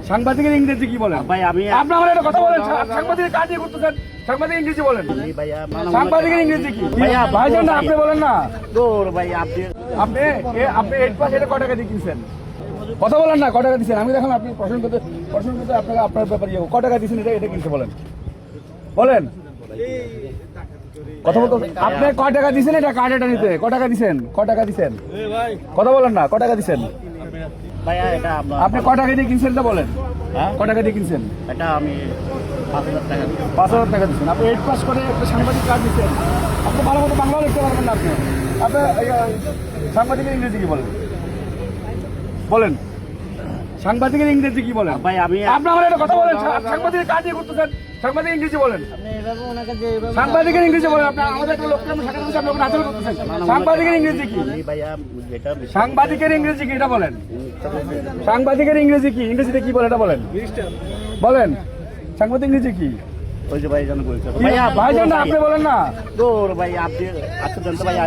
সাংবাদিকের ইংরেজি কি বলেন? ভাই আমি আপনি আমার একটা কথা বলেন, সাংবাদিকের কাজ নিয়ে করতেছেন, সাংবাদিক ইংরেজি বলেন। ভাইয়া সাংবাদিকের ইংরেজি কি? ভাইয়া, ভাইজান না, আপনি বলেন না। দূর ভাই আপনি আপনি 8 পাস এটা ক টাকা দিয়ে কিনছেন? কথা বলেন না, ক টাকা দিচ্ছেন? আমি দেখলাম আপনি প্রশ্ন করতে আপনারা আপনার ব্যাপারে ক টাকা দিচ্ছেন এটা কিনতে বলেন, বলেন কথা বলতে। আপনি ক টাকা দিচ্ছেন এটা কার্ডটা নিতে? ক টাকা দিচ্ছেন? ক টাকা দিচ্ছেন? কথা বলেন না, ক টাকা দিচ্ছেন? ভাইয়া এটা আপনি ক টাকা দিয়ে কিনছেন এটা বলেন। হ্যাঁ ক টাকা দিয়ে কিনছেন? এটা আমি 5,000 টাকা দিই। 5,000 টাকা দিচ্ছেন। আপনি 8 পাস করে একটা সাংবাদিক কার্ড দিচ্ছেন, আপনি ভালো মতো বাংলাও লিখতে পারবেন না। আপনি সাংবাদিকের ইংরেজি কি বলেন? বলেন সাংবাদিকের ইংরেজি কি বলেন? ভাই আমি আপনি আমার একটা কথা বলেন, সাংবাদিকের কাজ নিয়ে করতেছেন, সাংবাদিক ইংরেজি বলেন। আপনি এভাবে ওনাকে যে এভাবে সাংবাদিকের ইংরেজি বলেন। আপনি আমাদের একটা লোককে আমরা সাথে বসে আপনাকে নাচল করতেছেন। সাংবাদিকের ইংরেজি কি? ভাইয়া যেটা সাংবাদিকের ইংরেজি কি এটা বলেন। সাংবাদিকের ইংরেজি কি? ইংরেজিতে কি বলে এটা বলেন, বলেন সাংবাদিক ইংরেজি কি? ওই যে ভাইজান বলছে ভাইজান না, আপনি বলেন না। দূর ভাই আপনি আচ্ছা জানতে ভাই